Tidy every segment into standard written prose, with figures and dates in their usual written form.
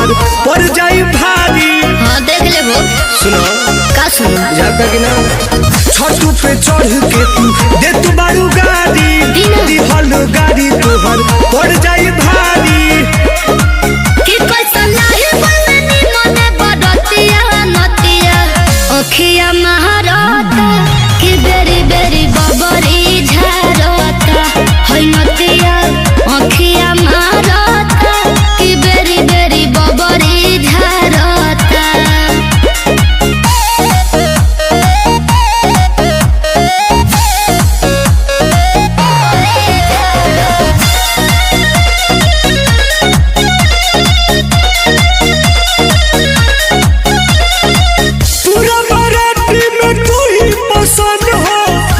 तोहर पर जाई भारी। हाँ देख ले वो सुनो का सुनो जाता कि ना छतू पे चढ़ के तू दे तू बारू गाड़ी दिहल गाड़ी तोहर पर जाई भारी। कि पैसा लाही बलनी मने बड़तिया नतिया अखिया महारता कि बेरी बेरी बबरी झारता है नतिया अखिया महारता कि बेरी बेरी बबरी झारता।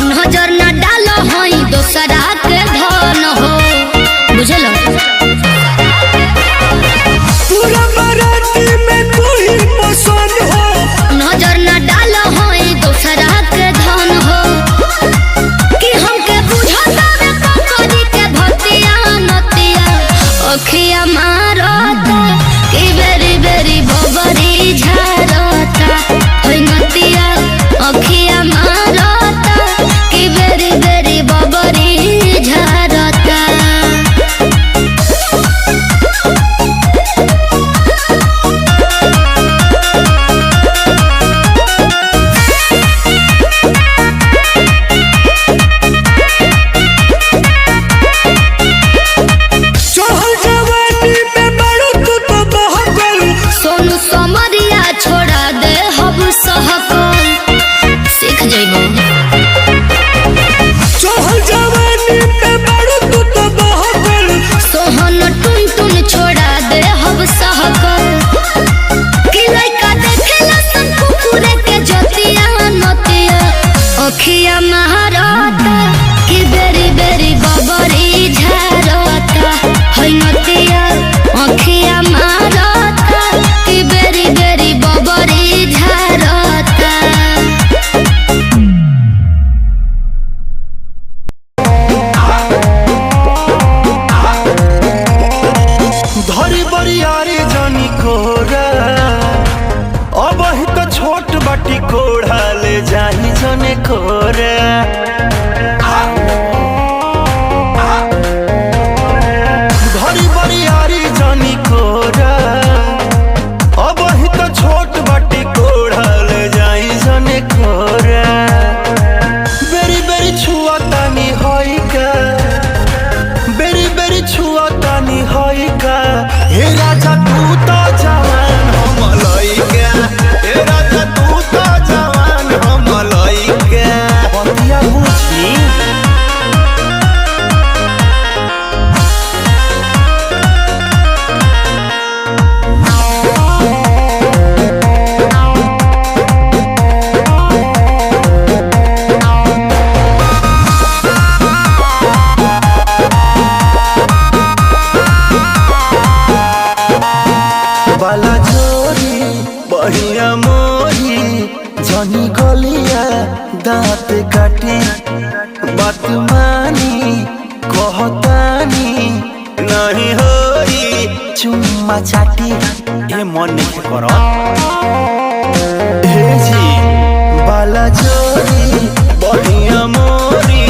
नजर न डालो हई दोसरा के धन हो बुझलो पूरा बाराती में तू ही पसंद हो। नजर न डालो हई दोसरा के धन हो कि हमके बुझता रे ककरी के भतिया नतिया अखिया मारता कि बेरी बेरी बबरी झारता है नतिया अखिया मारता कि बेरी बेरी बबरी झारता। चढ़ल जवानी में बड़ू तू तो बहकल। सोनू समरिया छोड़ा दे हब सहकल सीख जइबो। चढ़ल जवानी में बड़ू तू तो बहकल। सोहन टुन टुन छोड़ा दे हब सहकल कि लइका देखेला सन कुकुरे के जतिया नतिया अखिया महारता कि बेरी बेरी बबरी झारता है नतिया अखिया महारता कि बेरी बेरी बबरी झारता। धरी बरियारी जानी कोरा अब ही तो छोट बाटी कोढ़ा ले जाही जने कोरा। धरी बरियारी जानी कोरा अब ही तो छोट बाटी कोढ़ा ले जाही जने कोरा। बेरी बेरी छुआ तानी होई का बेरी बेरी छुआ तानी होई का। हे राजा तू तो जवान हम लइका हे राजा तू तो जवान हम लइका। बतिया बुझी बाला जोरी बहिया मोरी जनी गलिया दाँत काटी बात मानी कहतानी नहीं होई चुम्मा चाटी। ए मन नहीं करो हे जी बाला जोरी बहिया मोरी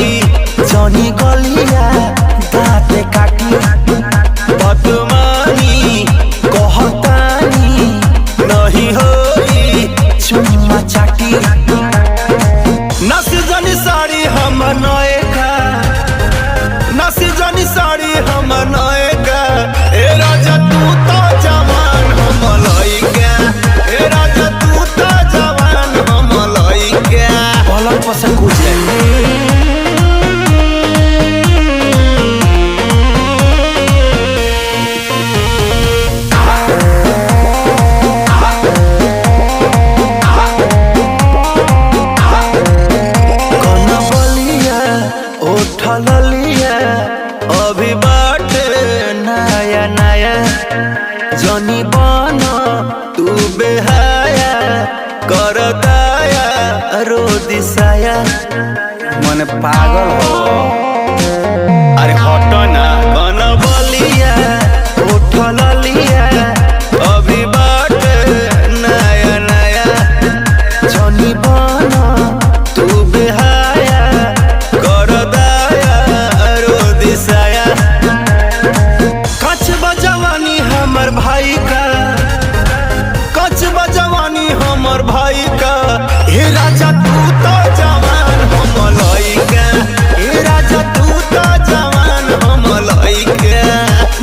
जनी गलिया दाँत काटी बात मानी कहतानी नहीं होई चुम्मा चाटी। नस जनी साड़ी हम नएका नस जनी साड़ी हम नएका। ए राजा तू तो जवान हम लइका ए राजा तू तो जवान हम लइका। पलंग पर से कूद जाए ललिया अभी बाटे नया नया जनी बना तू बेहाया कर दाया रो दिसाया मन पागल हो। अरे हटो ना कन बलिया उठ ललिया अभी हमर भाई का। हे राजा तू तो जवान हम लइका, हे राजा तू तो जवान हम लइका।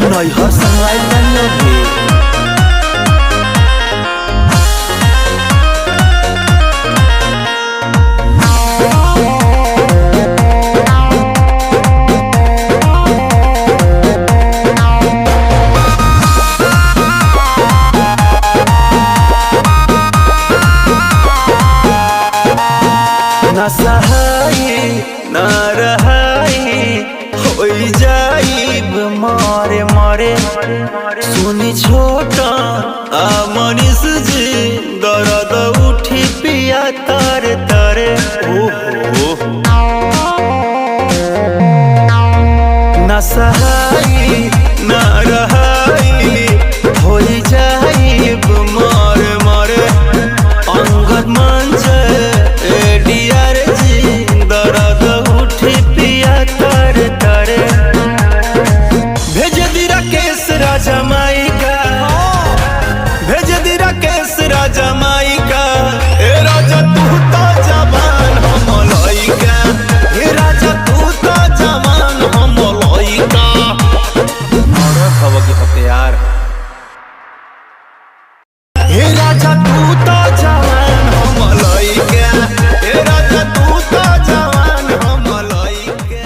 नहीं हंसाई नहीं ना सहाई ना रहाई हो जाइब मारे मारे। सुनी छोटा आ मनीष जी दर्द उठी पिया तारे तारे। ओहो ना सहाई ना रहाई हो जाइब मारे मारे। अंगद मंच डियर जी दर्द उठी पिया तर तरे। भेज दी राकेश राजा माई का, भेज दी राकेश राजा माई का। ए राजा तू तो जवान हम लइका, ए राजा तू तो जवान हम लइका। और खबर के हथियार हे राजा तू तो जवान हम लइका, हे राजा तू तो जवान हम लइका।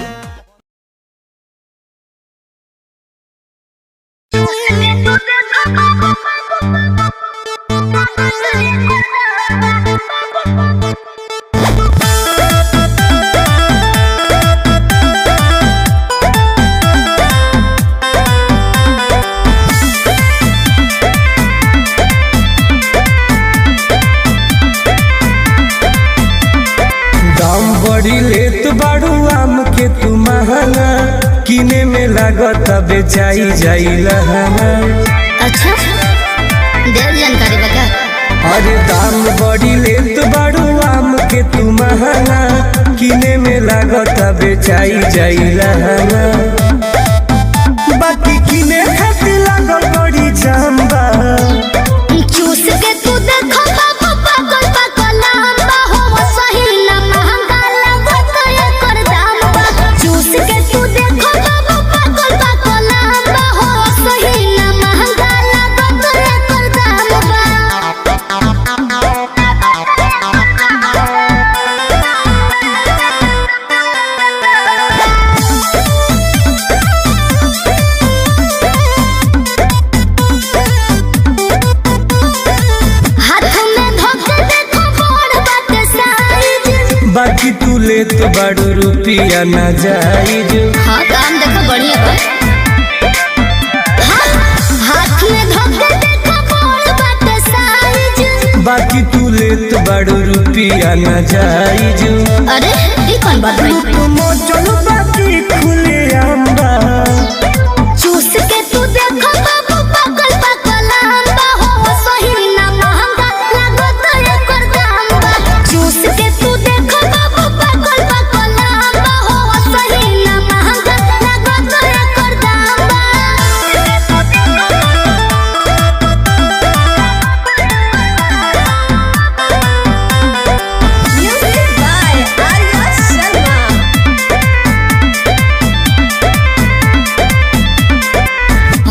बड़ी लेत बाड़ू आम के तू महंगा, किने में लागत बेचाई जाई लहंगा। अच्छा देर जानकारी बता। अरे दाम बड़ी लेत बाड़ू आम के तू महंगा, किने में लागत बेचाई जाई लहंगा। बाकी किने खातिर लागल बड़ी जाम्बा। चूस के तू देखो बाबू पागल पागल लंबा हो सही ना महंगा लागत एकर दाम बा। चूस के तू देखो बाबू पागल पागल लंबा हो सही ना महंगा लागत एकर दाम बा। बाकी तू ले तो बड़ो रुपया ना जायज। हाँ काम देखो बढ़िया बा। हाँ, हाथ में धोके देखो बड़ बाटे साइज। बाकी तू ले तो बड़ो रुपया ना जायज। अरे ये कौन बात है? तुम चलो बाकी खुले आंबा। चूस के तू देखो बाबू पागल पागल लंबा हो सही ना महंगा लागत एकर दाम बा। चूस के तू देखो बाबू पागल पागल लंबा हो सही ना महंगा लागत एकर दाम बा। Music by Arya Sharma।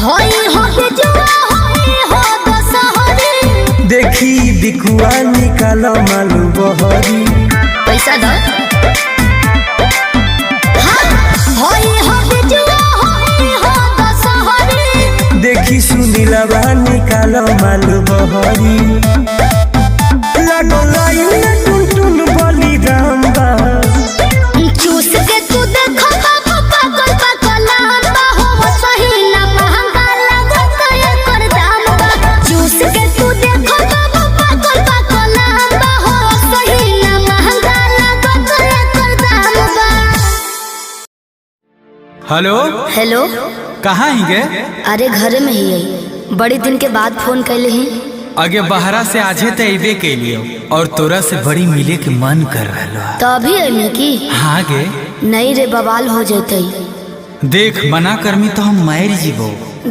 होई हो बिजुआ होई हो दशहरी। देखी बिकुआ निकालो मालू बहरी। पैसा दो। हाँ, होई हो बिजुआ होई हो दशहरी। देखी सुनीला बा निकालो मालू बहरी। लगो लाइन टुन टुन बली रामबा। चूस के तू देखो बाबू पागल पागल लंबा हो सही ना महंगा लागत एकर दाम बा। चूस के तू देखो बाबू पागल पागल लंबा हो सही ना महंगा लागत एकर दाम बा। हेलो हेलो कहाँ ही गे? अरे घर में ही है। बड़ी दिन के बाद फोन कैले ही। आगे बहरा से आजे तो अबे के लिए और तोरा से बड़ी मिले के मन कर रहा। तो अभी अइमे की? हाँ गे। नहीं रे बवाल हो जैते। देख मना करमी तो हम मार जीवो।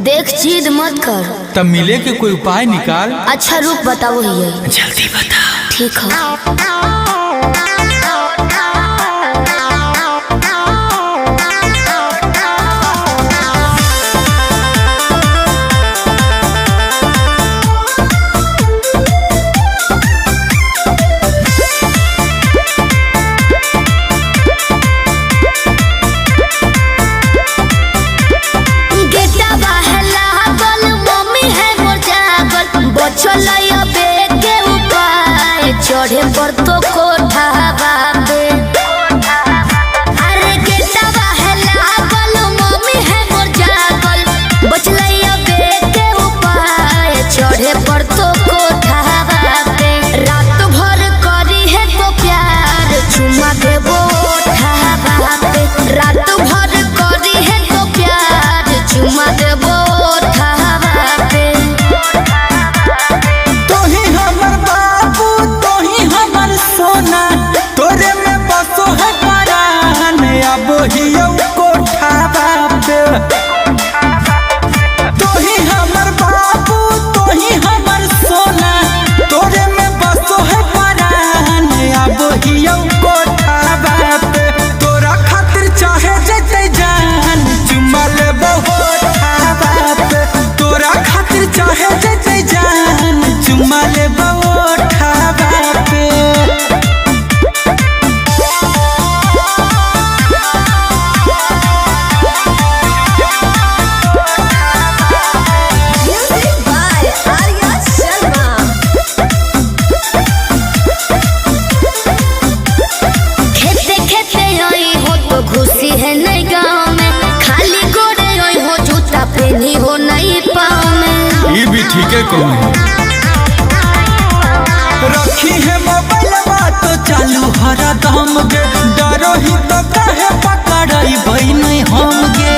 देख जिद मत कर। तब मिले के कोई उपाय निकाल। अच्छा रुक बताओ ही है। जल्दी बता। ठीक है। चढ़े पर तो कोठावा पे अरे गेटवा है लागल मम्मी है मोर जागल बचलैया बे के उपाय चढ़े पर तो कोठावा पे रात भर करी है तो प्यार चुमा देबो ठावा पे रात भर करी है तो प्यार चुमा देबो ठावा पे तोही हमर बाबू तोही हमर सोना तोरे में बसो है परान अब हियो कोठावा पे तोही हमर बाबू तोही हमर सोना तोरे में बसो है परान अब हियो कोठावा पे तोरा खातिर चाहे जते जान चुमा लेबो ठावा पे तोरा खातिर चाहे जते जान चुमा लेबो ठावा पे खेते खेते आई हो तो घुसी है नई गाँव में खाली गोड़े आई हो जूता पहनी हो नई पाँव में ये भी ठीक है कौन रखी है मोबाइलवा तो चालू हरा दम गे डरो ही तो काहे पकड़ई भई नहीं हम गे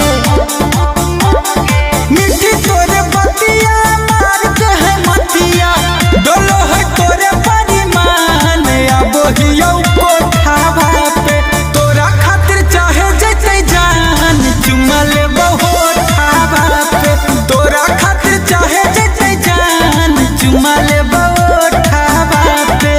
मिठी तोरे बतिया मार के है मतिया डोलो है तोरे परिमान अब हियो कोठावा पे तोरा खातिर चाहे जते जान चुमा लेबो ठावा पे तोरा खातिर चाहे जते जान चुमा लेबो ठावा पे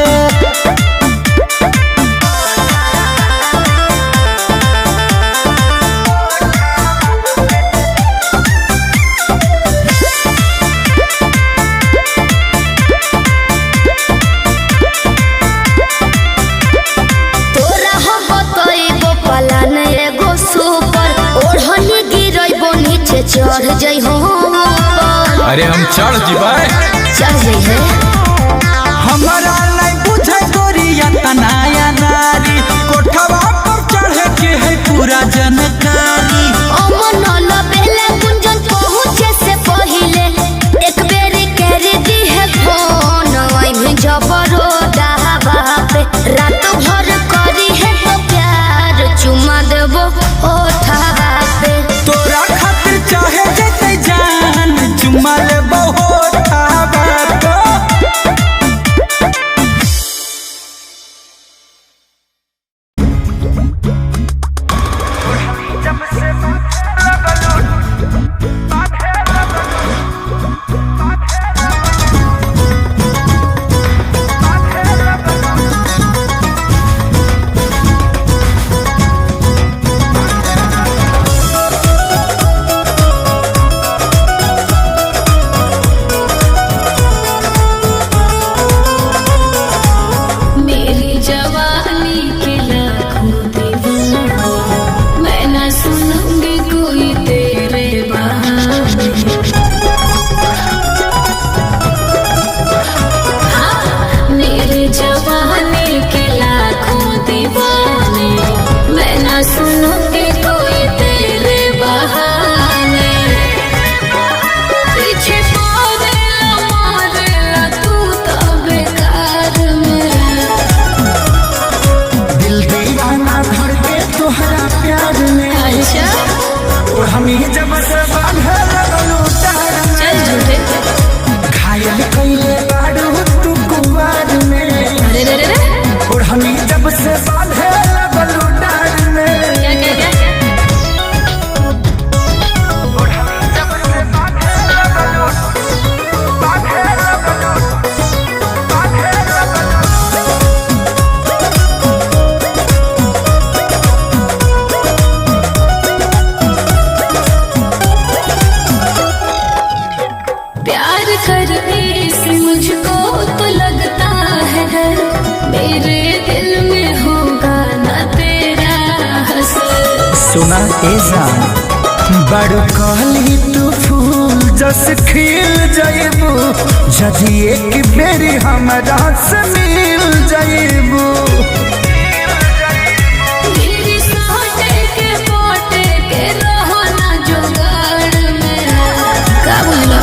तोरा हो बतइबो पलान एगो सुपर ओढ़नी गिरइबो नीचे चढ़ जइ हो ऊपर अरे हम चढ़ जीवाए चढ़ जइ है हमारा नहीं बुझे गोरिया तनाया नारी कोठवा पर चढ़े के है पूरा जानकारी अमन लबेले कुंजन पहुँचे से पहिले एक बेरी कर दी है फोन आई में जबरो दावा पे रात भर करी है तो प्यार चुमा देबो ओठावा पे तोरा खातिर चाहे जते जान चुमा लेबो ठावा पे मेरे दिल में होगा ना तेरा हसर। सुना ए जान बड़ कहली तू फूल जस खिल जाइबू जदि एक बेरी हमरा से मिल जाइबू। मेरी सोटे के पोटे के रहो ना जुगाड़ में। का बोला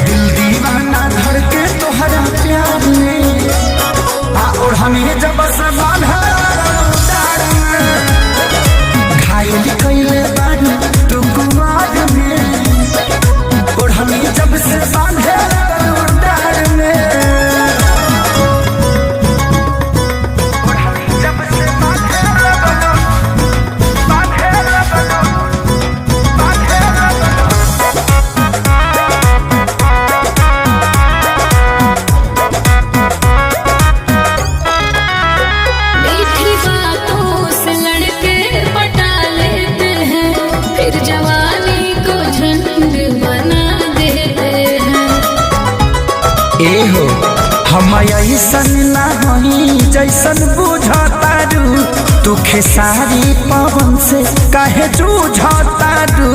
दिल दीवाना धर के तोहरा प्यार में और हमें जब से बांधा डार में घायल कइले बानी तू कुमार में और हमें जब से बांधे डार में और हमें जब से बांधे मीठी बातों से लड़के पटा लेते हैं, फिर जवानी को झंड बना देते हैं। ए हो हम ऐसन ना होई जैसन बुझतारू तू खेसारी पवन से काहे जूझतारू।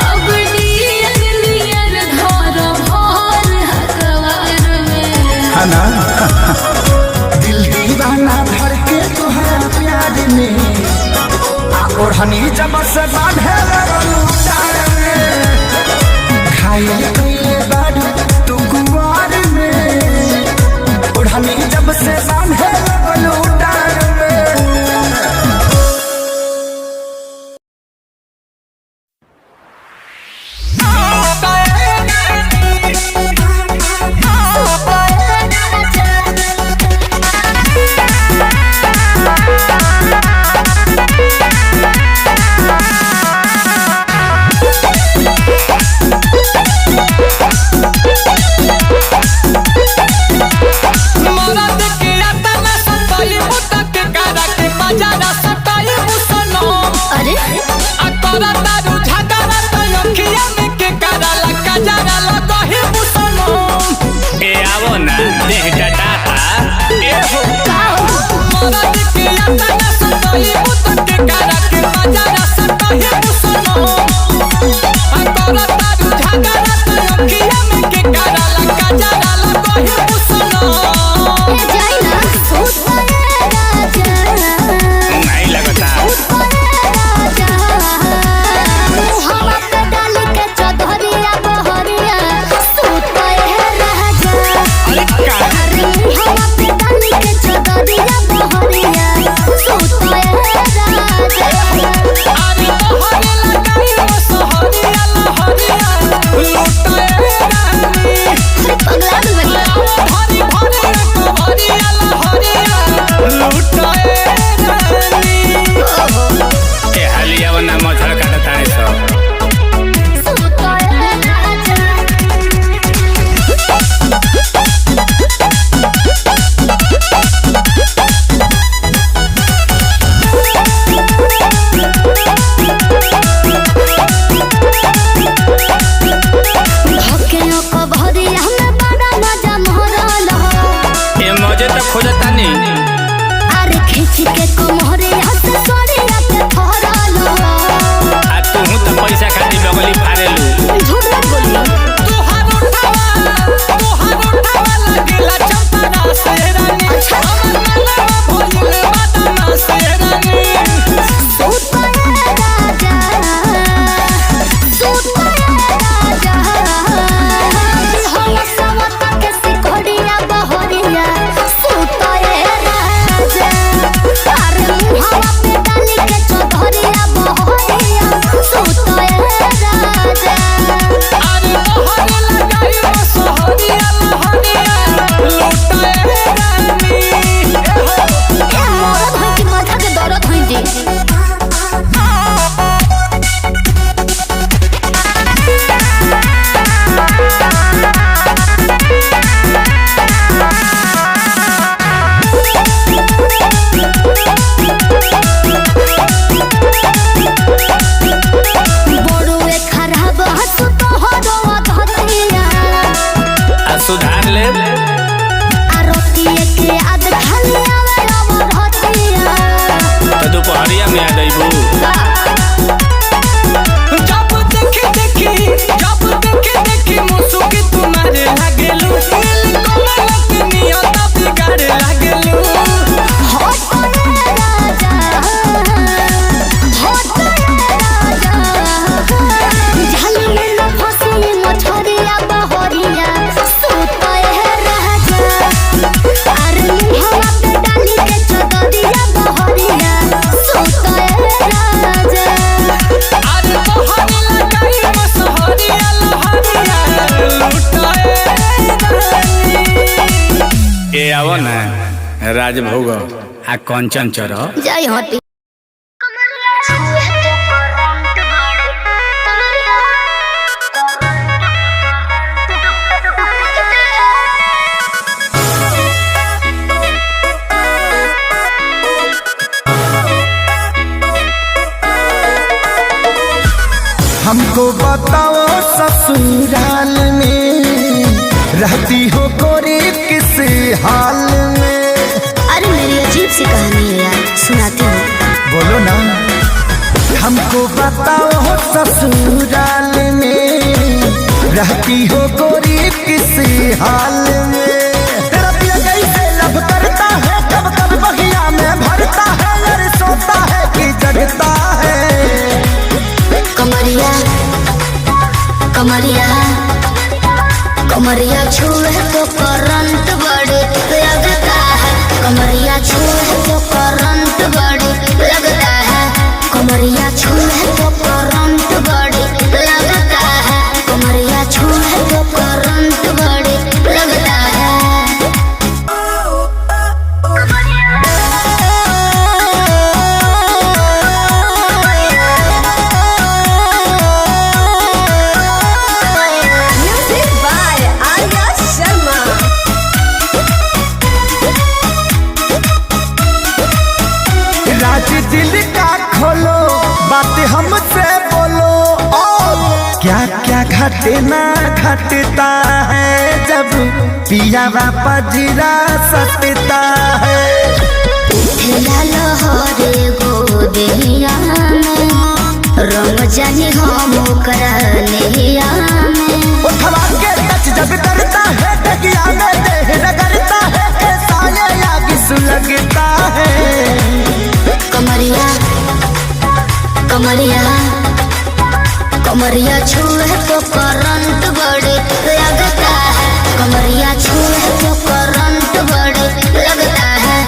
अब नियर नियर घर भर हकवार में। है ना दिल दीवाना भर के तोहरा प्यार में और हनी जब से बांधे डार में घायल कइले बारू तू कुंवार में और हनी जब से बांधे डार में। के याद खाली आवे अब हतिया तो दोपहरिया में आ जाइबू। जब देखे देखी मुसुकी तुम्हारे लागेलू कमल के नियत बिगाड़े लागेलू। ए आवो ना राजभोग आ कंचन चढ़ो। जय हटी हमको बताओ ससुराल में रहती हो गोरी किस हाल में। अरे मेरी अजीब सी कहानी है यार, सुनाती हूँ। बोलो ना। हमको बताओ ससुराल में रहती हो गोरी किस हाल में। तेरा पिया कैसे लब करता है, कब कब बगिया में भरता है, अरे सोता है कि जगता है। कमरिया कमरिया कमरिया छुए तो करंट बड़े लगता है। कमरिया छुए तो करंट बड़े लगता है। कमरिया छुए तो करंट बड़े लगता है। कमरिया छुए तो करंट बड़े लगता है। Music by Arya Sharma. राज दिल का खोलो, बात हमसे बोलो। और क्या क्या घटे ना घटता है जब पिया पजरा सटता है। उठला लहरे गोदिया में रंग जाने हम करनिया में। उठवा के टच जब करता है, टकिया में देह रगड़ता है, साले आग सुलगता है। कमरिया कमरिया कमरिया छुए तो करंट बड़े लगता है। कमरिया छुए तो करंट बड़े लगता है।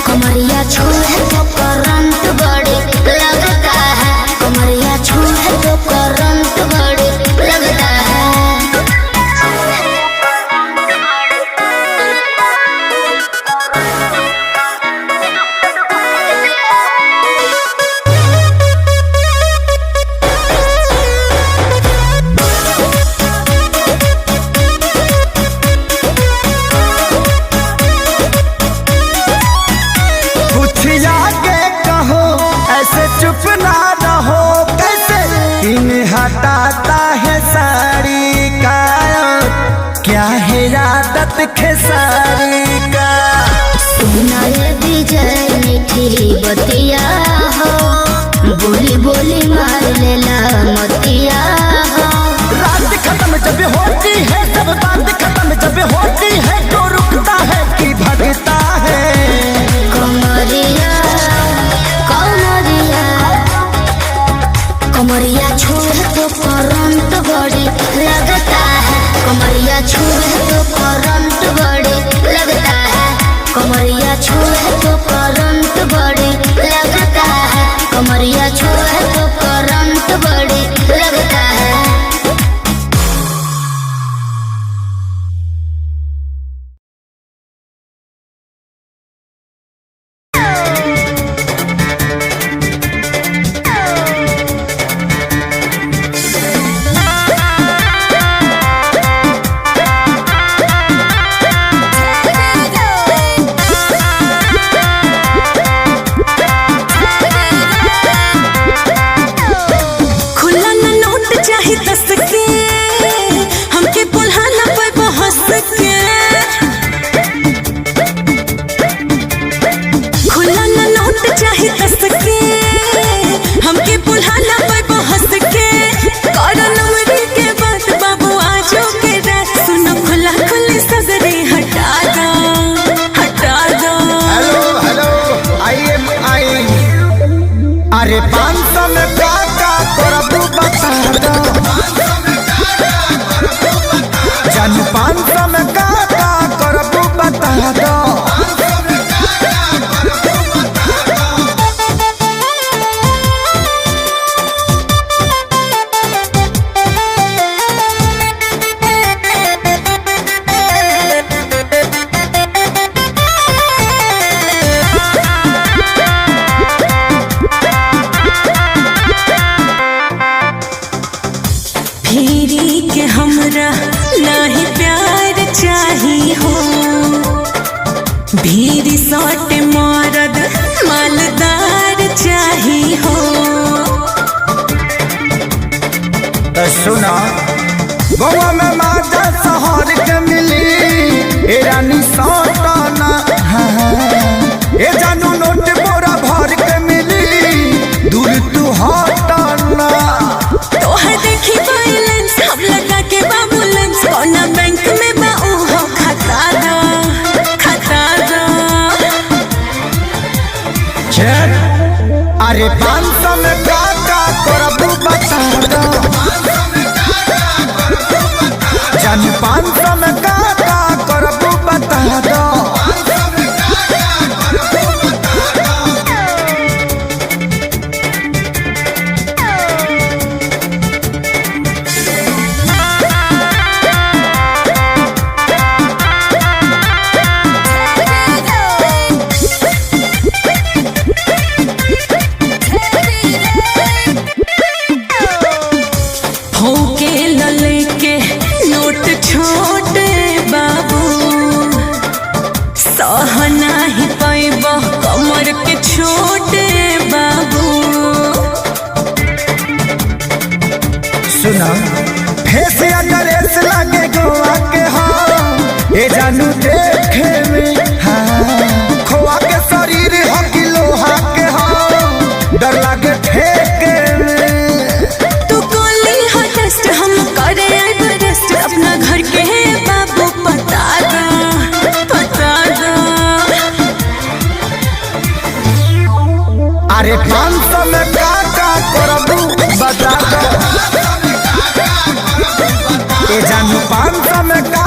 कमरिया छुए तो करंट बड़े लगता है। कमरिया छुए तो करंट बड़े लगता है। कुछ आगे कहो, ऐसे चुप ना रहो। कैसे इन हटाता है साड़ी का, क्या है आदत खेसारी का। सुनाए विजय मीठी बतिया हो, बोली बोली मार लेला मतिया हो। रात खत्म जब होती है, सब बात खत्म जब होती है, तो रुकता है कि भगता है। कमरिया कमरिया कमरिया छुए तो करंट बड़े लगता है। कमरिया छुए तो करंट बड़े लगता है। कमरिया छुए तो करंट बड़े लगता है। कमरिया छुए तो करंट बड़े लगता है। अरे 500 में का करबू बता दो जानू 500 में का करबू बता दो हमरा नाही प्यार चाही हो भीड़ सट मरद मालदार चाही हो सुना गोवा में माता शहर के मिली ए रानी सौताना ए जानू नोट बोरा भर के मिली दूर तू हटाना तोहर देखी बैलेंस हम लगा के बाबूलेंस कोना बैंक में बा ओहो खाता दो अरे 500 में का करबू बता दो जानू 500 में का करबू बता दो छोटे बाबू सहना ही पैब कमर के छोटे बाबू सुना फेस ड्रेस लगे गोवा के हो ए जानू देखे में खोआ के शरीर हो कि लोहा के हो डर लगे ठेके में तू कोली हो टेस्ट हम करे एवरेस्ट अपना घर के बाबू पता दो अरे 500 में का करबू बता दो ए जानू 500 में का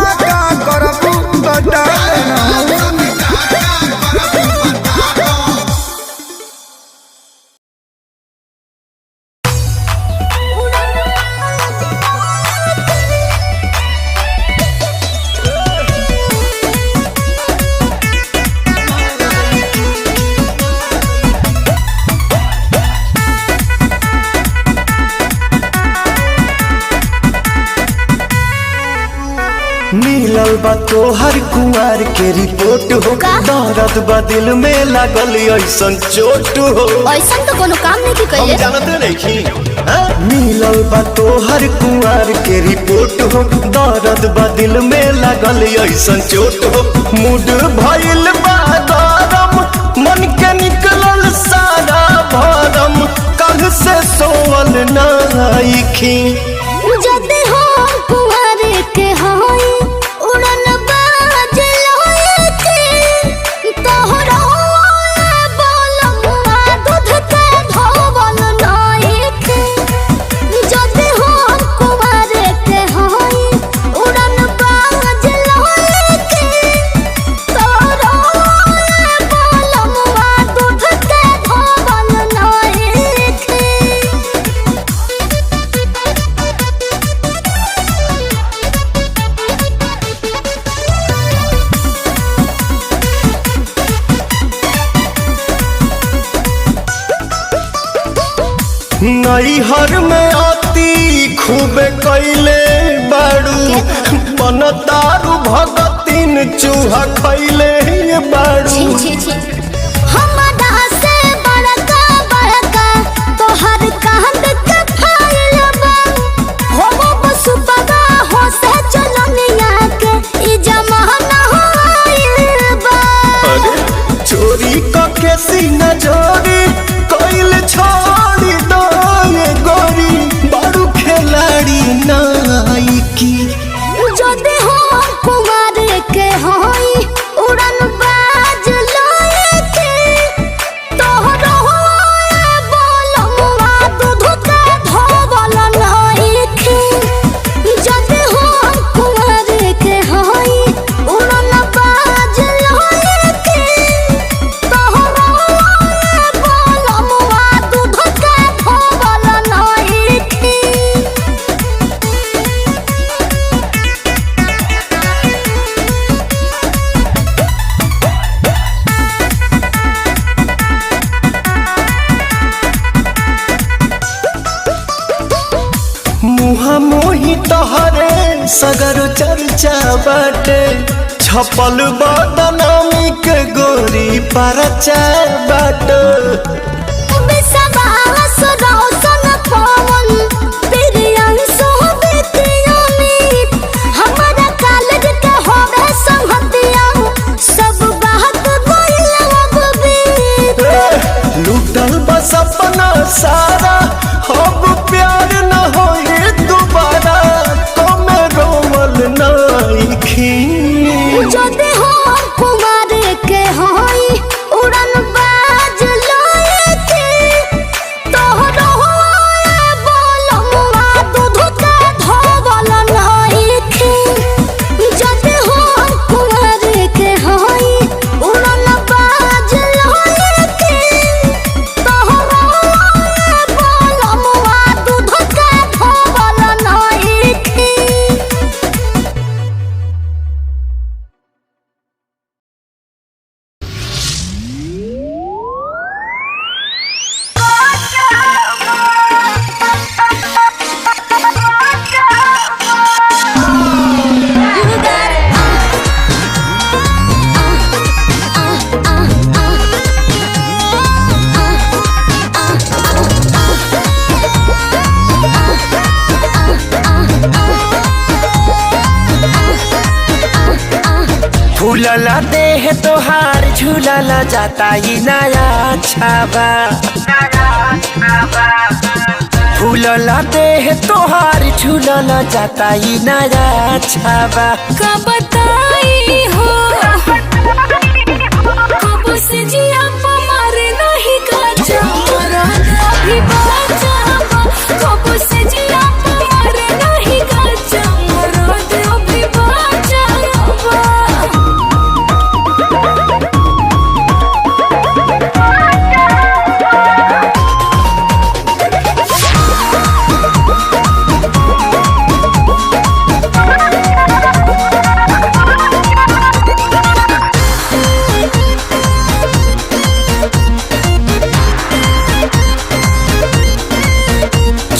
करबू बता दो मिलल बा तोहर कुंवर के रिपोर्ट हो दर्द बा दिल में लागल ऐसन चोट हो ऐसा तो कोनो काम नहीं हम कइले जानते नहीं मिलल बा तोहर कुंवर के रिपोर्ट हो दर्द बा दिल में लागल ऐसन चोट हो मूड भइल बा गरम मन के निकलल सारा भरम कल से सोवल नाइखी जदे हो कुंवर के होई उड़न बाज लोए के तोहरा बोलमुआ दूध के धोवल नाई के जदे हो कुंवर के होई उड़न बाज लोए के तोहरा बोलमुआ दूध के धोवल नाई के नैहर में आती खूब कैले बाड़ू बन तारू भगतिन चूहा खैले बाड़ू छी छी छी हमरा से बड़का बड़का तोहर कांद के फाइल बा हो बस बगा हो से चलनिया के ई जमाना होइल बा अरे चोरी के सीना जोड़ी कैल छोड़ी दो ये गोरी बाड़ू खिलाड़ी नाइकी जदे हो कुमार के होई उड़न बाज लोए सगर चर्चा बाटे छपल बदनामी के गोरी परचा बाटे लूटल बस अपना सारा अब प्यार न होए दोबारा तो मैं रोवल नाइखी जदे हो कुमार के होई उड़न बाज लोए के तोहरो होए बोलमुआ दूध के धोवल नाइखी जदे हो कुमार के होई उड़न बाज लोए के तोहरो होए बोलमुआ दूध के धोवल नाइखी फूलला देह तोहार झूलला जाता ही नया छावा फूलला देह तोहार झूलला जाता ही नया छावा का बताई हो कब से जिया मारे नहीं का चमरा अभी बाजा कब से जिया मारे नहीं का चमरा अभी बाजा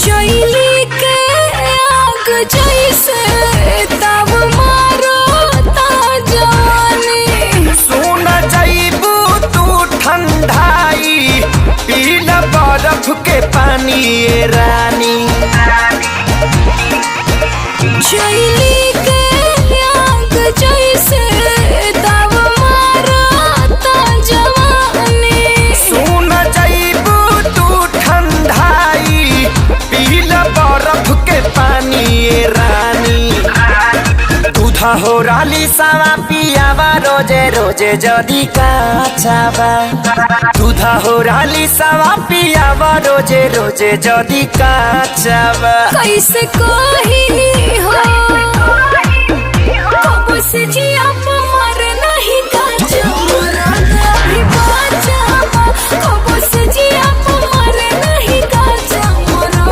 चैली के आग जैसे तब मारो ता जाने सुन जाइबू तू ठंडाई पीला बर्फ के पानी ए रानी चैली के आग जैसे तब मारो ता जवानी सुन जाइबू तू ठंडाई पीला बर्फ के पानी ए रानी दूधा हो राली सावा पियावा रोजे रोजे जदी काचावा दूधा हो राली सावा पियावा रोजे रोजे जदी काचावा कैसे कही हो कब से जिया मारे नहीं का चमरा अभी बाजा कब से जिया मारे नहीं का चमरा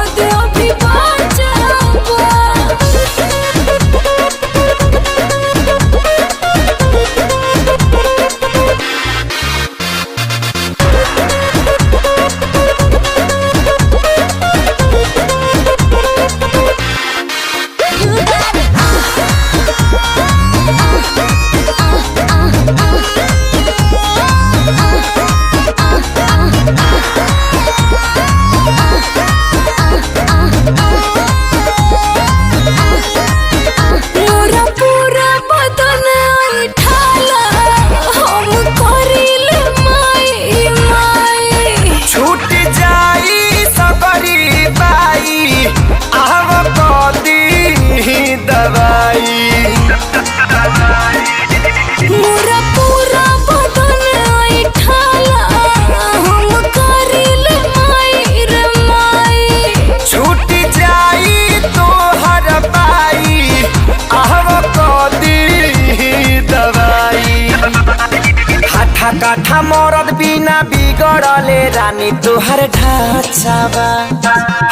अभी बाजा मोरा पूरा बदन ठाला हम करिले माई माई छूट जाई सबरी बाई आव कदी दवाई मोरा पूरा बदन ठाला हम करिले माई रे माई छूट जाई तोहर बाई आव कदी दवाई हाथा काठा मरद बिना बिगड़ले रानी तोहर ढाचावा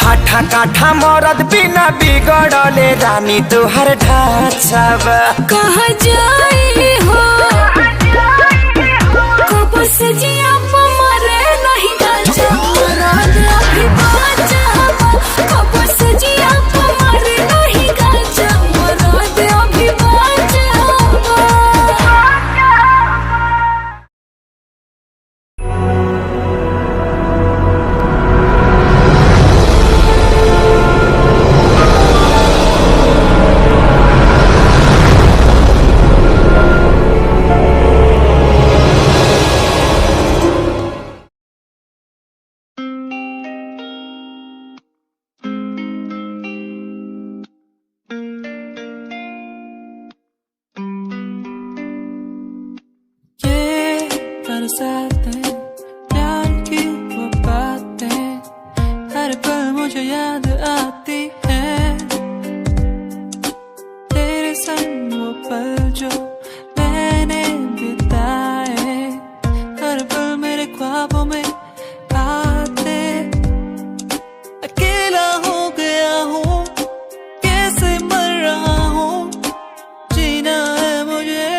हाथा काठा मरद बिना बिगड़ले रानी तोहर ढाचावा कहाँ जाई हो कब से जिया मारे नहीं का चमरा अभी बाजा कब से जिया मारे नहीं का चमरा बरसातें, प्यार की वो बातें हर पल मुझे याद आती है। तेरे संग वो पल जो मैंने बिताए हर पल मेरे ख्वाबों में आते। अकेला हो गया हूँ, कैसे मर रहा हूँ, जीना है मुझे,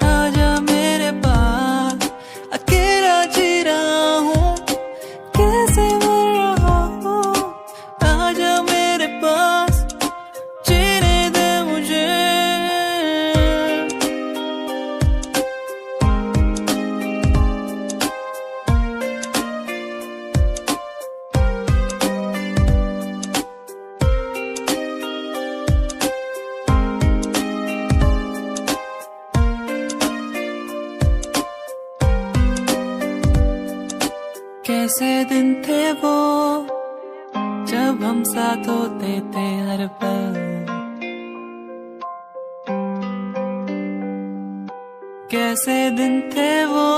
आजा मेरे पास। अकेला जी रहा हूँ, कैसे मर रहा हूँ, आजा मेरे पास, जीने दे मुझे। कैसे दिन थे वो जब हम साथ होते थे हर पल। कैसे दिन थे वो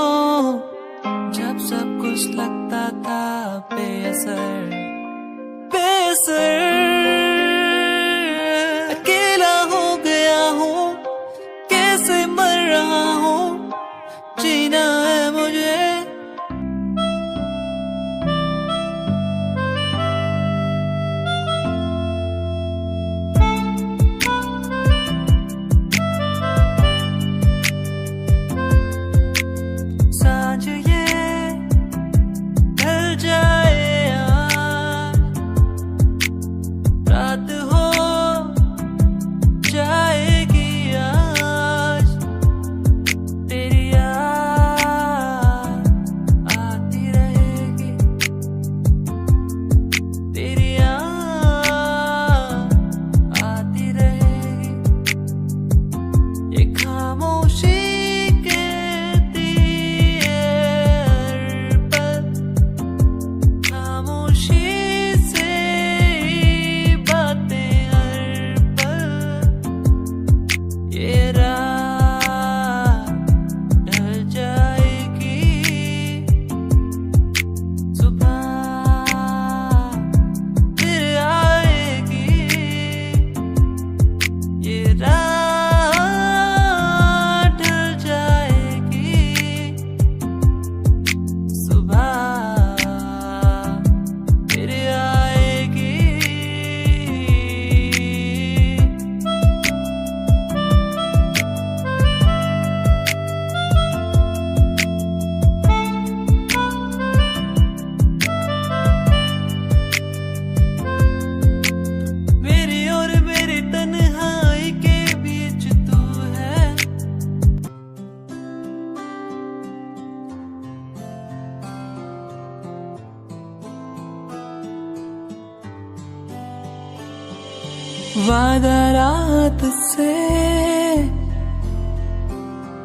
जब सब कुछ लगता था बेअसर बेअसर। अकेला हो गया हूँ, कैसे मर रहा हूँ, जीना है मुझे। सांझ ये ढल जाए आज, रात हो जाएगी आज, तेरी याद आती रहेगी, तेरी याद आती रहेगी। ये खामोशी वादा रात से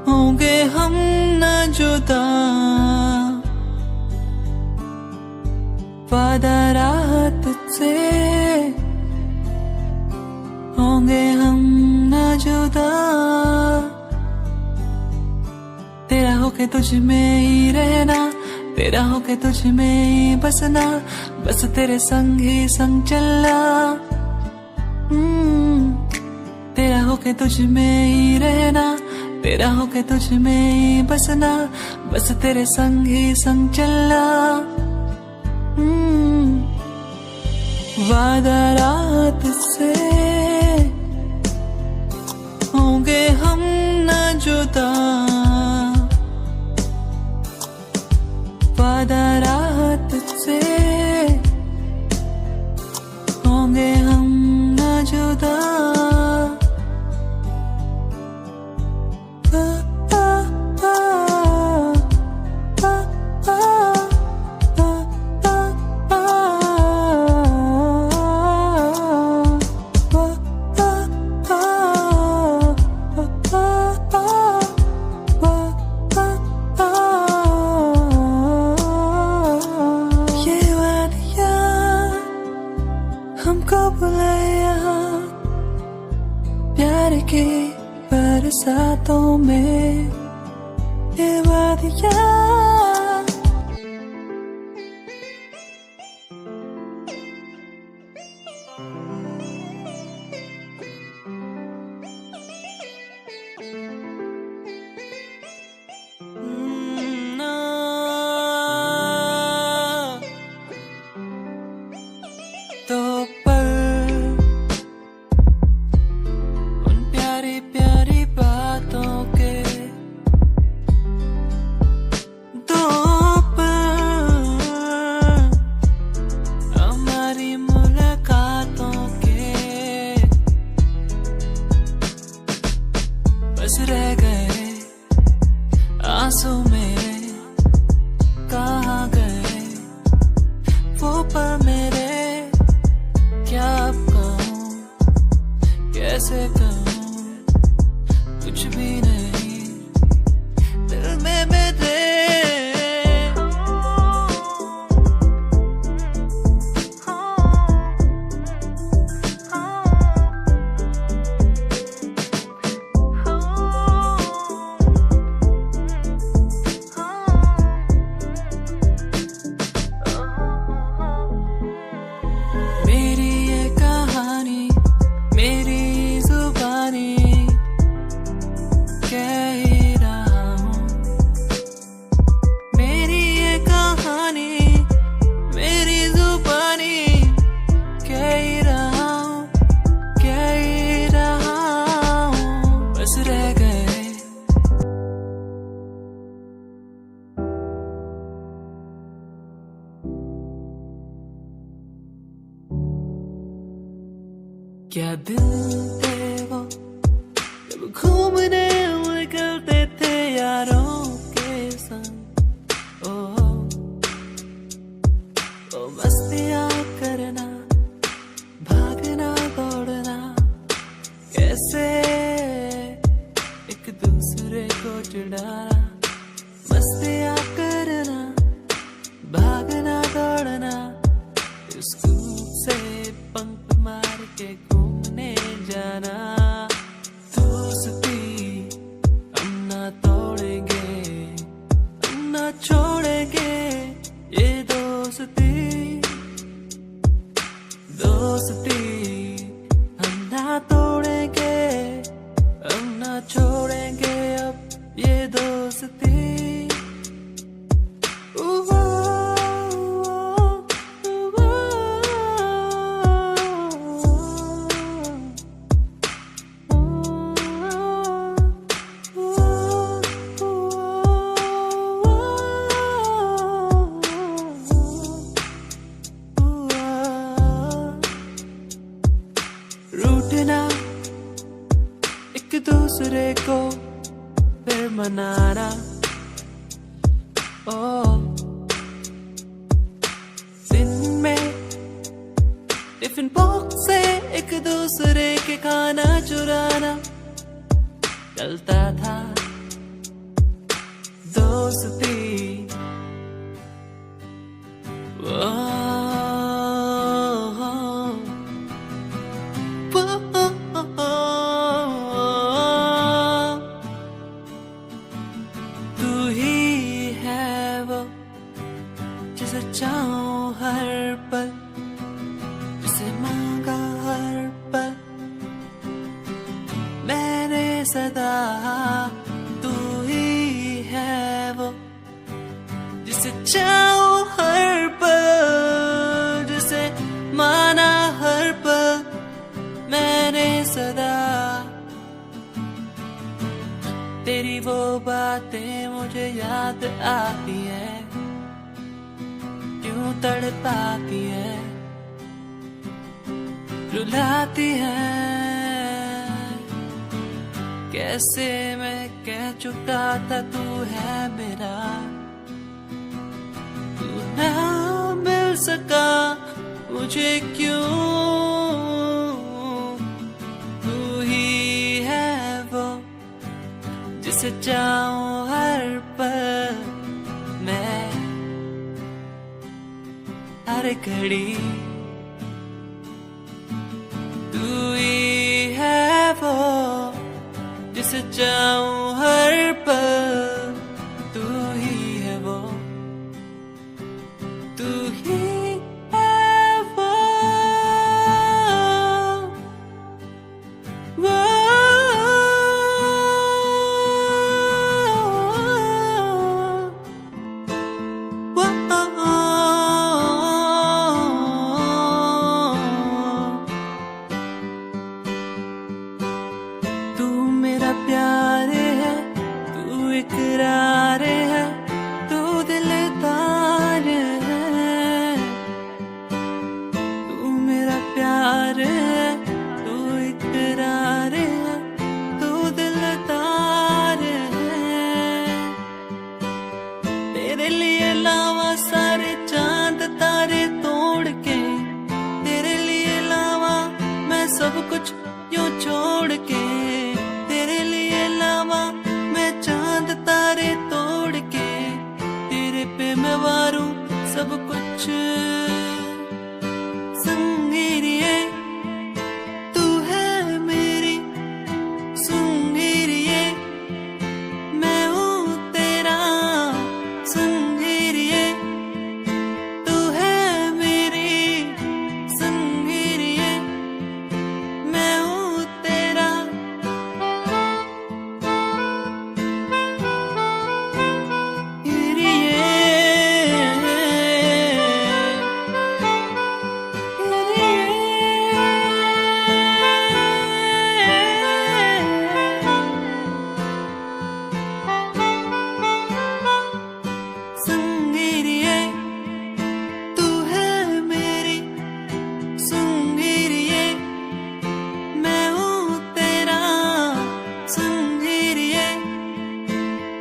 होंगे हम न जुदा। वादा रात से होंगे हम न जुदा। तेरा होके तुझ में ही रहना, तेरा होके तुझ में ही बसना, बस तेरे संग ही संग चलना। तेरा होके तुझ में ही रहना, तेरा होके तुझ में ही बसना, बस तेरे संग ही संग चलना। वादा रात से होंगे हम न जुदा। वादा रात से होंगे हम न जुदा। हमको बुलाया प्यार के बरसातों में, ये बात दिया। तो पल उन प्यारी प्यारी बातों के, दो पल हमारी मुलाकातों के, बस रह गए आंसू मेरे, कहाँ गए वो पल मेरे, क्या अब कहूँ कैसे कहूँ, कुछ भी नहीं दिल में मेरे। मेरी ये कहानी मेरी जुबानी कह ही रहा हूँ, मेरी ये कहानी मेरी जुबानी कह ही रहा हूँ, कह ही रहा हूँ, बस रह गए क्या दिन थे वो जब घूमने निकलते थे यारों के संग। ओ मस्तियाँ करना, भागना दौड़ना, कैसे एक दूसरे को जुड़ाना, मस्तियाँ करना, भागना दौड़ना, स्कूल से पंख मार के घूमने जाना। दोस्ती हम ना तोड़ेंगे, हम ना छोड़ेंगे ये दोस्ती, दोस्ती हम ना तोड़ेंगे, हम ना छोड़ेंगे अब ये दोस्ती। रूठना एक दूसरे को फिर मनाना, ओ दिन में टिफिन बॉक्स से एक दूसरे के खाना चुराना, चलता था दोस्ती। तू ही है वो जिसे चाहूं हर पल, जिसे मांगा हर पल मैंने सदा। तू ही है वो जिसे चाहूं हर पल, जिसे माना हर पल मैंने सदा। तेरी वो बातें मुझे याद आती है, क्यों तड़पाती है, रुलाती है, कैसे मैं कह चुका था तू है मेरा, तू ना मिल सका मुझे क्यों। तू ही है वो जिसे चाहूं हर पल मैं, हर घड़ी। तू ही है वो जिसे चाहूं हर पल, तू इकरार है, तू दिलदार है, तू मेरा प्यार है, तू इकरार है, तू दिलदार है। तेरे लिए लावा सारे चांद तारे तोड़ के, तेरे लिए लावा मैं सब कुछ यूं छोड़ के, तेरे लिए लावा मैं चांद तारे तोड़ के, तेरे पे मैं वारूं सब कुछ। संगीरिए तू है मेरी, संगीरिए मैं हूँ तेरा, संगीरिए तू है मेरी, संगीरिए मैं हूँ तेरा। संगीरिए तू है मेरी, संगीरिए मैं हूँ तेरा, संगीरिए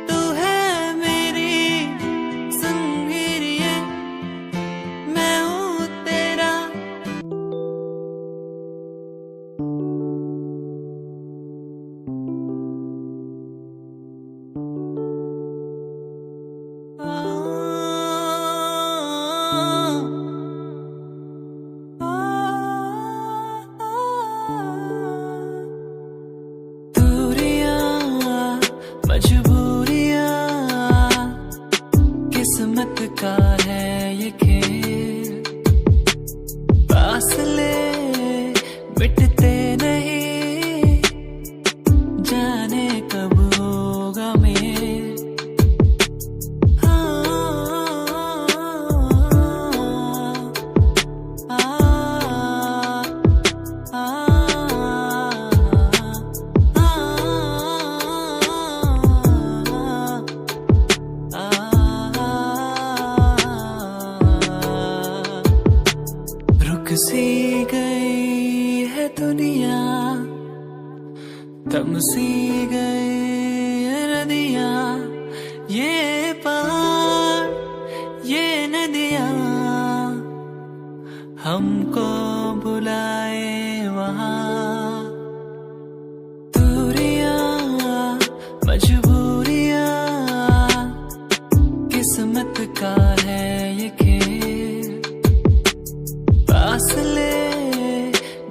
तू है मेरी, संगीरिए मैं हूँ तेरा। दूरियां मजबूरियां किस्मत का है ये खेल, फासले मिटते नहीं, जाने कब होगा मेल। रुक सी गई है दुनिया, थम सी गई है नदियाँ, ये पहाड़ ये नदियाँ हमको बुलाए वहाँ। दूरियां मजबूरियां किस्मत का है ये खेल, फासले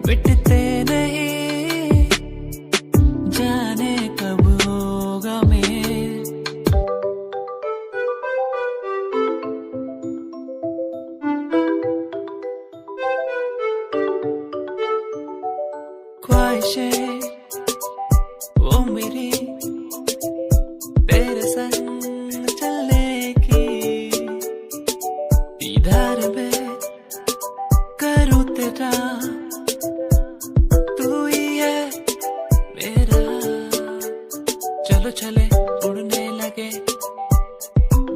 मिटते नहीं, जाने कब होगा मेल। ख्वाहिशें वो मेरी तेरे संग चलने की, दीदार में करूँ तेरा, तू ही है मेरा। चलो चले उड़ने लगे,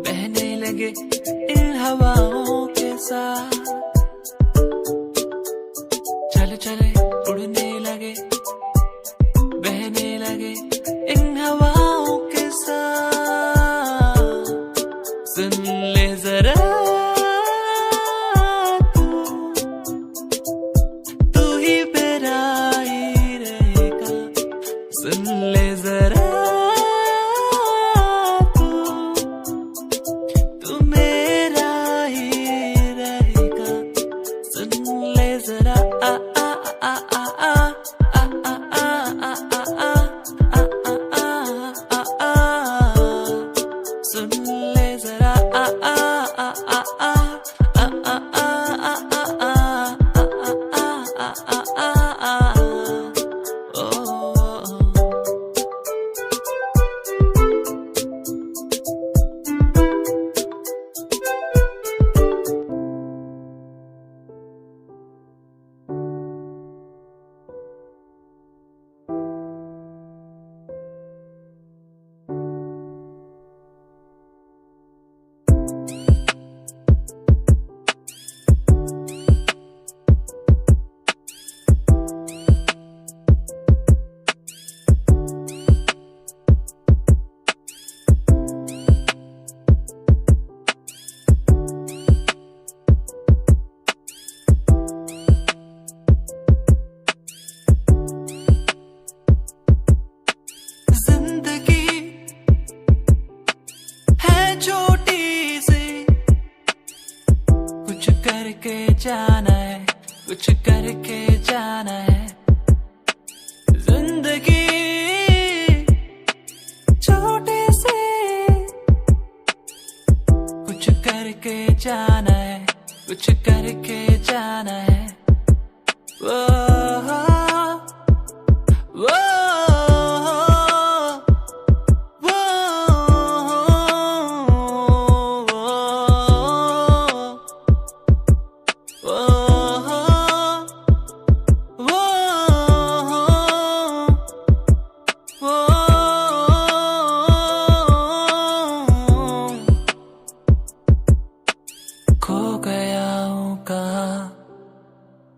बहने लगे इन हवाओं के साथ, चले चले उड़ने लगे, बहने लगे इन हवाओं के साथ। छोटी सी, कुछ करके जाना है, कुछ करके जाना है। जिंदगी छोटी सी, कुछ करके जाना है, कुछ करके जाना है। वो वो खो गया हूँ कहाँ,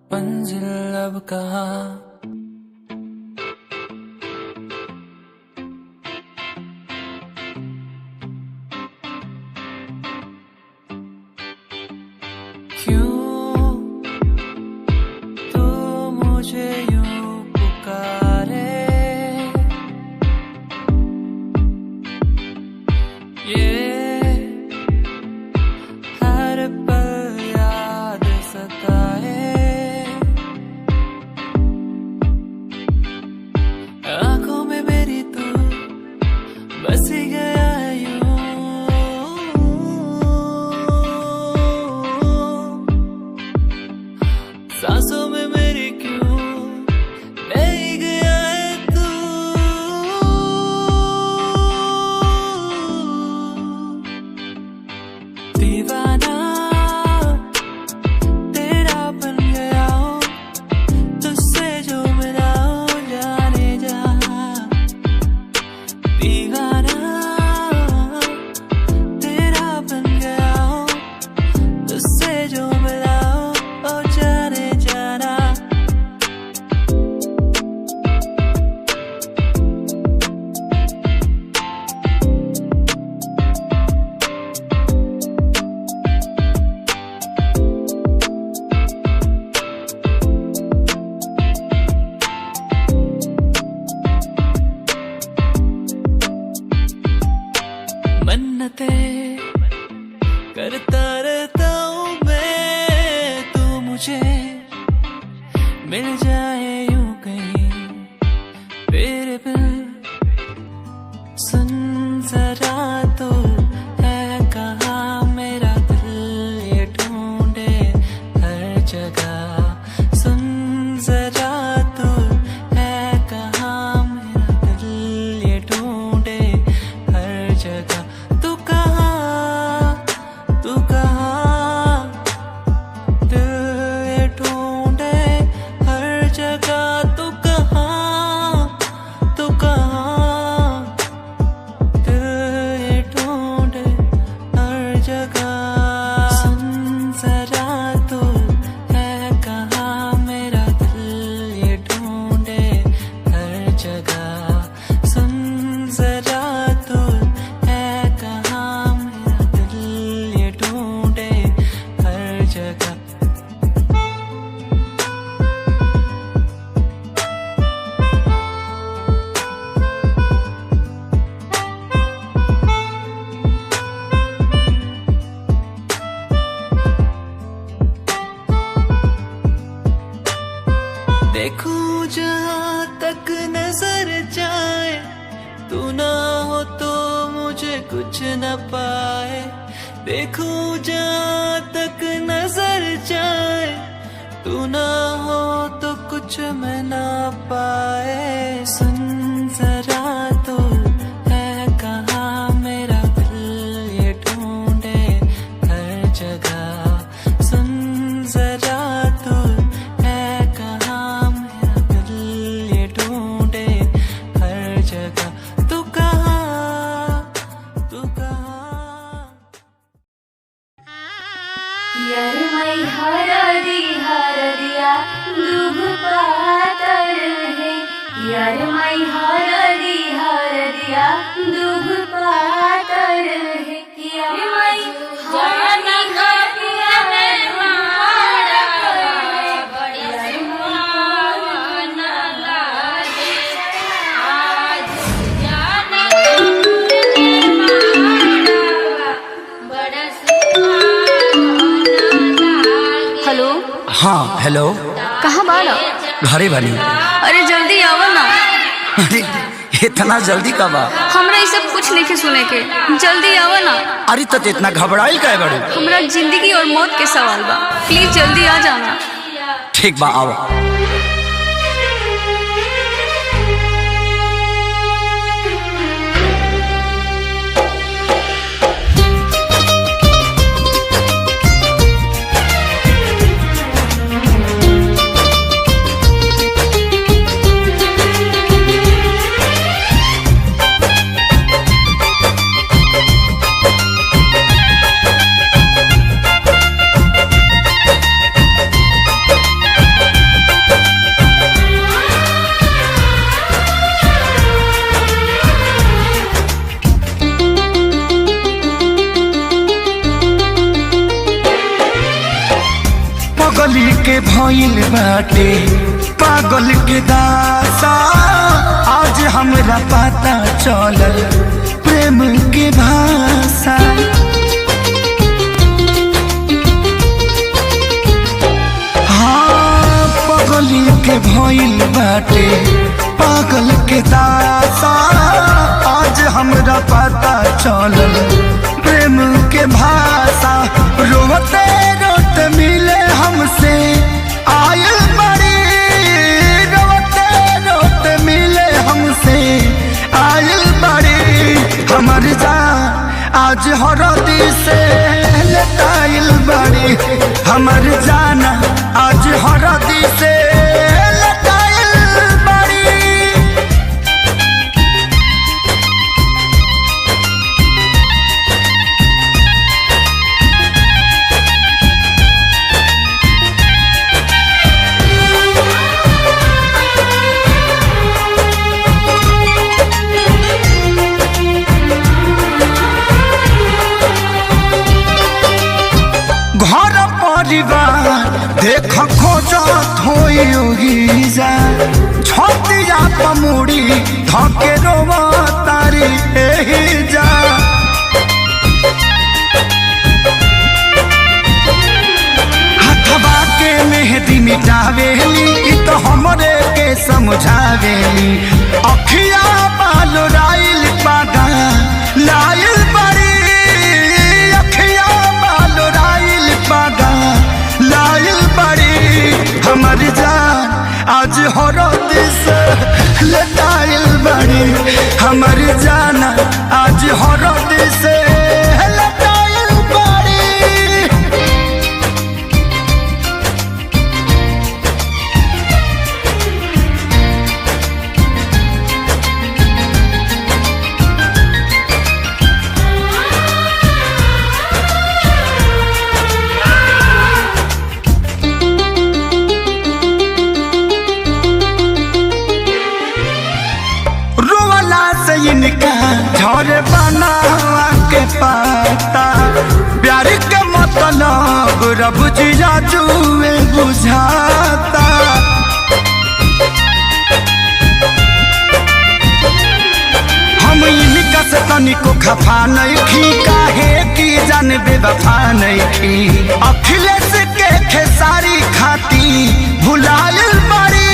मंजिल अब कहाँ। क्यों तू मुझे यूं पुकारे, ये हर पल याद सताए। आंखों में मेरी तू बस ही गया है यूं, सांसों में मेरी क्यों नहीं गया है तू। दीवाना तेरा बन गया हूँ, तुझसे जो मिला हूँ जाने जा। दीवाना तेरा बन गया हूँ, तुझसे जो मिला हूँ ओ जाने जाना। मन्नतें करता रहता हूँ मैं, तू मुझे मिल जाए यूं कहीं तेरे बिन। सुन जरा तो है कहाँ मेरा दिल ये ढूंढे हर जगह। सुन जरा तो है कहाँ मेरा दिल ये ढूंढे हर जगह। तू कहाँ, तू कहाँ, दिल ये ढूंढे हर जगह। तू कहाँ, तू कहाँ, दिल ये ढूंढे हर जगह। सुन जरा तो है कहाँ मेरा दिल ये ढूंढे हर जगह। सुन जरा तो है कहाँ मेरा दिल ये ढूंढे हर जगह। देखूं जहाँ तक नजर जाए, तू ना हो तो मुझे कुछ न पाए। देखूं जहाँ तक नजर जाए, तू ना हो तो कुछ मैं ना पाए। सुन जरा तो है कहाँ मेरा दिल ये ढूंढे हर जगह। सुन जरा तो है कहाँ मेरा दिल ये ढूंढे हर जगह। तू कहाँ, तू कहाँ। यार मैं हरदिया दूब पातर है, यार मैं हरदिया दूब पातर है। यार मैं हाँ हेलो। कहाँ बाड़ा? घरे बनी। अरे जल्दी आओ ना। अरे इतना जल्दी कब आ? हमरा ये सब कुछ नहीं सुने के, जल्दी आओ ना। अरे तो इतना घबराइल काहे बड़ू? हमरा जिंदगी और मौत के सवाल बा, प्लीज जल्दी आ जाना। ठीक बा आओ। पगली के भइल बाटे पागल के दासा, आज हमरा पता चलल प्रेम के भाषा। हाँ पगली के भइल बाटे पागल के दासा, आज हमरा पता चलल प्रेम के भाषा। रोते रोते मिले हमसे आयल बड़ी, रोते रोते मिले हमसे आयल बड़ी। हमर जान आज हरदी से लटाइल बड़ी, हमर जान आज हरदी से लटाइल बड़ी। घर परिवार देख खोजत होई जा, छतिया पमुड़ी धके रोवा तारी एही जा। हथवा के मेहंदी मिटावेली इ तो हमरे के समझावेली। अखिया बाल राइल पागा लाइल बड़ी, अखिया बाल राइल पागा लाइल बड़ी। हमर जान आज हरद से लटाइल बड़ी, हमर जान आज हरद से लटाइल बड़ी। रोवाला से इनका झरे बनावा के पाता, प्यार के मतलब रब जिया जुए बुझाता। हम इनका से तनिको खफा नहीं खी, काहे की जान बेवफा नहीं खी। अखिलेश के खेसारी खाती भुलायल बड़ी,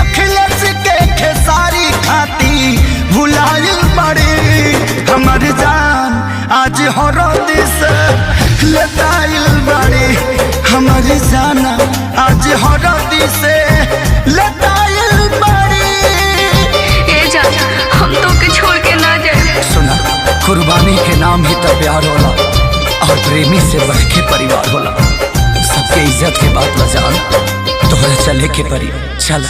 अखिलेश के खेसारी खाती भुलायल बड़ी। हमर जान आज हरद से लटाइल बड़ी, हमर जान आज हरद से लटाइल बड़ी। ए जान हम तो के छोड़ के ना जाए। सुना कुर्बानी के नाम ही तो प्यार होला, और प्रेमी से बढ़ के परिवार होला। सबके इज्जत के बात बजान, तोहरा चले के परी चल।